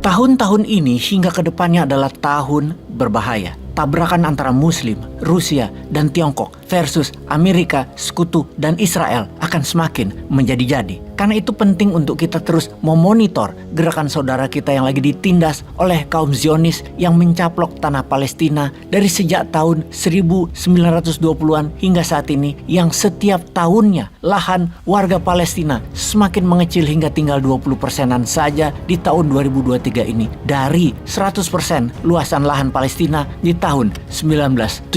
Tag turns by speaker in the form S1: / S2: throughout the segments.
S1: Tahun-tahun ini hingga ke depannya adalah tahun berbahaya. Tabrakan antara Muslim, Rusia, dan Tiongkok versus Amerika, Sekutu, dan Israel akan semakin menjadi-jadi. Karena itu penting untuk kita terus memonitor gerakan saudara kita yang lagi ditindas oleh kaum Zionis yang mencaplok tanah Palestina dari sejak tahun 1920-an hingga saat ini, yang setiap tahunnya lahan warga Palestina semakin mengecil hingga tinggal 20%-an saja di tahun 2023 ini dari 100% luasan lahan Palestina di tahun 1917.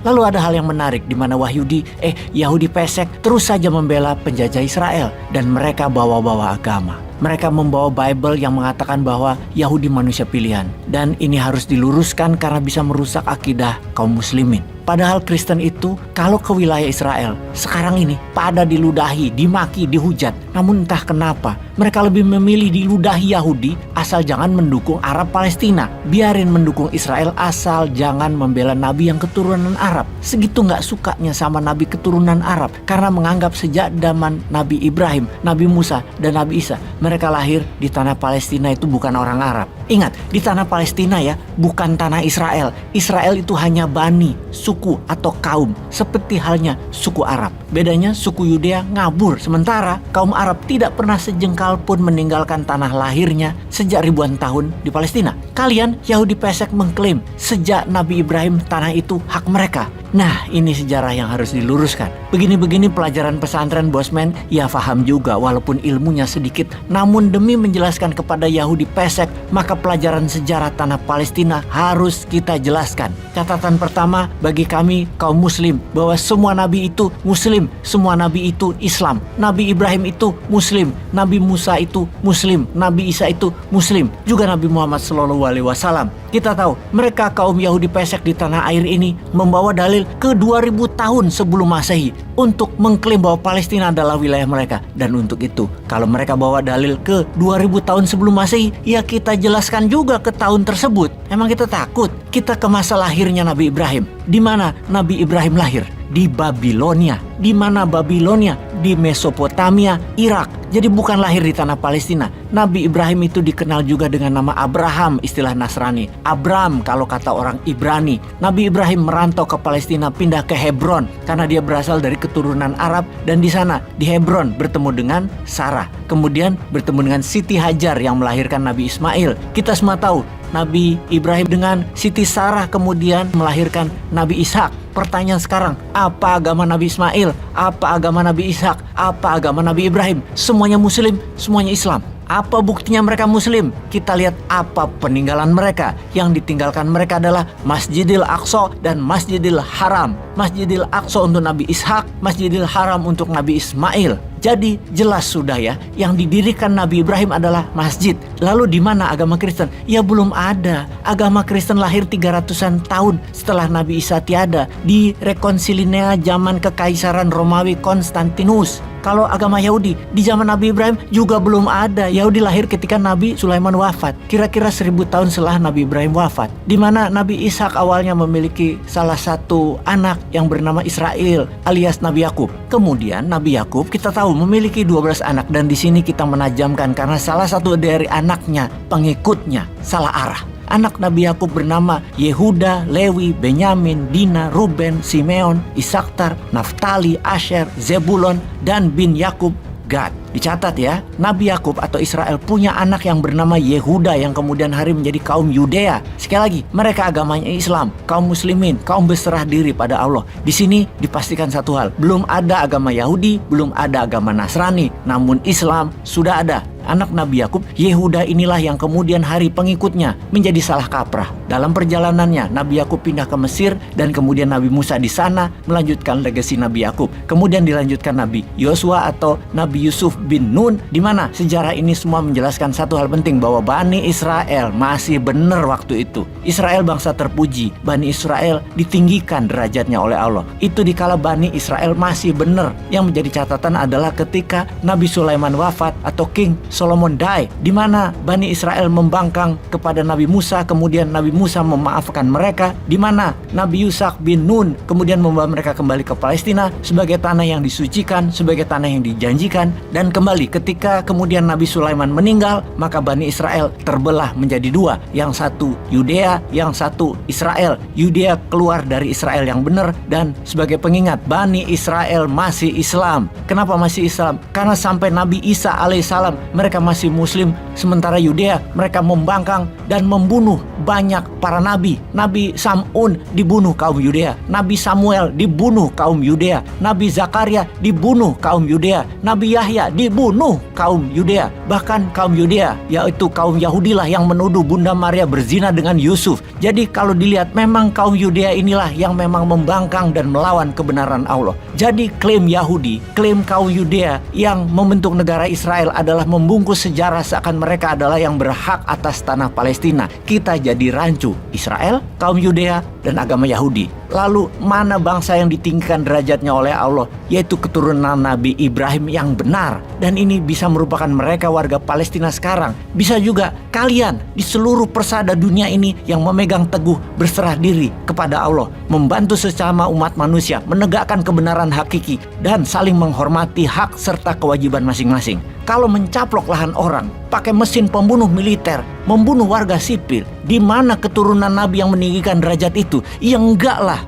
S1: Lalu ada hal yang menarik di mana Yahudi pesek terus saja membela penjajah Israel dan mereka bawa-bawa agama. Mereka membawa Bible yang mengatakan bahwa Yahudi manusia pilihan, dan ini harus diluruskan karena bisa merusak akidah kaum muslimin. Padahal Kristen itu kalau ke wilayah Israel sekarang ini pada diludahi, dimaki, dihujat. Namun entah kenapa mereka lebih memilih diludahi Yahudi asal jangan mendukung Arab Palestina. Biarin mendukung Israel asal jangan membela Nabi yang keturunan Arab. Segitu gak sukanya sama Nabi keturunan Arab karena menganggap sejak zaman Nabi Ibrahim, Nabi Musa, dan Nabi Isa mereka lahir di tanah Palestina itu bukan orang Arab. Ingat, di tanah Palestina ya, bukan tanah Israel. Israel itu hanya bani, suku atau kaum, seperti halnya suku Arab. Bedanya suku Yudea ngabur, sementara kaum Arab tidak pernah sejengkal pun meninggalkan tanah lahirnya sejak ribuan tahun di Palestina. Kalian Yahudi pesek mengklaim sejak Nabi Ibrahim tanah itu hak mereka. Nah, ini sejarah yang harus diluruskan. Begini-begini pelajaran pesantren Bosman ya paham juga walaupun ilmunya sedikit. Namun demi menjelaskan kepada Yahudi pesek, maka pelajaran sejarah tanah Palestina harus kita jelaskan. Catatan pertama bagi kami kaum muslim bahwa semua nabi itu muslim, semua nabi itu Islam. Nabi Ibrahim itu muslim, Nabi Musa itu muslim, Nabi Isa itu muslim, juga Nabi Muhammad SAW. Kita tahu mereka kaum Yahudi pesek di tanah air ini membawa dalil ke 2000 tahun sebelum Masehi untuk mengklaim bahwa Palestina adalah wilayah mereka. Dan untuk itu, kalau mereka bawa dalil ke 2000 tahun sebelum Masehi, ya kita jelaskan juga ke tahun tersebut. Emang kita takut? Kita ke masa lahirnya Nabi Ibrahim. Di mana Nabi Ibrahim lahir? Di Babilonia. Di mana Babilonia? Di Mesopotamia, Irak. Jadi bukan lahir di tanah Palestina. Nabi Ibrahim itu dikenal juga dengan nama Abraham, istilah Nasrani. Abram kalau kata orang Ibrani. Nabi Ibrahim merantau ke Palestina, pindah ke Hebron karena dia berasal dari keturunan Arab, dan di sana di Hebron bertemu dengan Sarah. Kemudian bertemu dengan Siti Hajar yang melahirkan Nabi Ismail. Kita semua tahu Nabi Ibrahim dengan Siti Sarah kemudian melahirkan Nabi Ishak. Pertanyaan sekarang, apa agama Nabi Ismail? Apa agama Nabi Ishak? Apa agama Nabi Ibrahim? Semuanya Muslim, semuanya Islam. Apa buktinya mereka Muslim? Kita lihat apa peninggalan mereka. Yang ditinggalkan mereka adalah Masjidil Aqsa dan Masjidil Haram. Masjidil Aqsa untuk Nabi Ishak, Masjidil Haram untuk Nabi Ismail. Jadi jelas sudah ya, yang didirikan Nabi Ibrahim adalah masjid. Lalu di mana agama Kristen? Ya belum ada. Agama Kristen lahir 300-an tahun setelah Nabi Isa tiada di Rekonsilinea zaman Kekaisaran Romawi Konstantinus. Kalau agama Yahudi di zaman Nabi Ibrahim juga belum ada. Yahudi lahir ketika Nabi Sulaiman wafat, kira-kira 1000 tahun setelah Nabi Ibrahim wafat. Di mana Nabi Ishak awalnya memiliki salah satu anak yang bernama Israel alias Nabi Yakub. Kemudian Nabi Yakub kita tahu memiliki 12 anak, dan di sini kita menajamkan karena salah satu dari anaknya, pengikutnya salah arah. Anak Nabi Yakub bernama Yehuda, Lewi, Benyamin, Dina, Ruben, Simeon, Isaktar, Naftali, Asher, Zebulon, dan bin Yakub, Gad. Dicatat ya, Nabi Yakub atau Israel punya anak yang bernama Yehuda yang kemudian hari menjadi kaum Yudea. Sekali lagi, mereka agamanya Islam, kaum muslimin, kaum berserah diri pada Allah. Di sini dipastikan satu hal, belum ada agama Yahudi, belum ada agama Nasrani, namun Islam sudah ada. Anak Nabi Yakub, Yehuda inilah yang kemudian hari pengikutnya menjadi salah kaprah. Dalam perjalanannya, Nabi Yakub pindah ke Mesir dan kemudian Nabi Musa di sana melanjutkan legasi Nabi Yakub. Kemudian dilanjutkan Nabi Yosua atau Nabi Yusuf bin Nun, di mana sejarah ini semua menjelaskan satu hal penting bahwa Bani Israel masih benar waktu itu. Israel bangsa terpuji, Bani Israel ditinggikan derajatnya oleh Allah. Itu dikala Bani Israel masih benar. Yang menjadi catatan adalah ketika Nabi Sulaiman wafat atau King Solomon die, di mana Bani Israel membangkang kepada Nabi Musa, kemudian Nabi Musa memaafkan mereka, di mana Nabi Yusak bin Nun kemudian membawa mereka kembali ke Palestina sebagai tanah yang disucikan, sebagai tanah yang dijanjikan. Dan kembali ketika kemudian Nabi Sulaiman meninggal, maka Bani Israel terbelah menjadi dua, yang satu Yudea, yang satu Israel. Yudea keluar dari Israel yang benar, dan sebagai pengingat, Bani Israel masih Islam. Kenapa masih Islam? Karena sampai Nabi Isa alaihissalam mereka masih Muslim, sementara Yudea mereka membangkang dan membunuh banyak para nabi. Nabi Sam'un dibunuh kaum Yudea, Nabi Samuel dibunuh kaum Yudea, Nabi Zakaria dibunuh kaum Yudea, Nabi Yahya dibunuh kaum Yudea. Bahkan kaum Yudea, yaitu kaum Yahudilah yang menuduh Bunda Maria berzina dengan Yusuf. Jadi kalau dilihat memang kaum Yudea inilah yang memang membangkang dan melawan kebenaran Allah. Jadi klaim Yahudi, klaim kaum Yudea yang membentuk negara Israel adalah membungkus sejarah seakan mereka adalah yang berhak atas tanah Palestina. Kita jadi rancu Israel, kaum Yudea, dan agama Yahudi. Lalu mana bangsa yang ditinggikan derajatnya oleh Allah, yaitu keturunan Nabi Ibrahim yang benar. Dan ini bisa merupakan mereka warga Palestina sekarang. Bisa juga kalian di seluruh persada dunia ini yang memegang teguh berserah diri kepada Allah, membantu sesama umat manusia, menegakkan kebenaran hakiki, dan saling menghormati hak serta kewajiban masing-masing. Kalau mencaplok lahan orang, pakai mesin pembunuh militer, membunuh warga sipil, di mana keturunan Nabi yang meninggikan derajat itu? Ya enggak lah.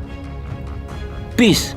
S1: Peace.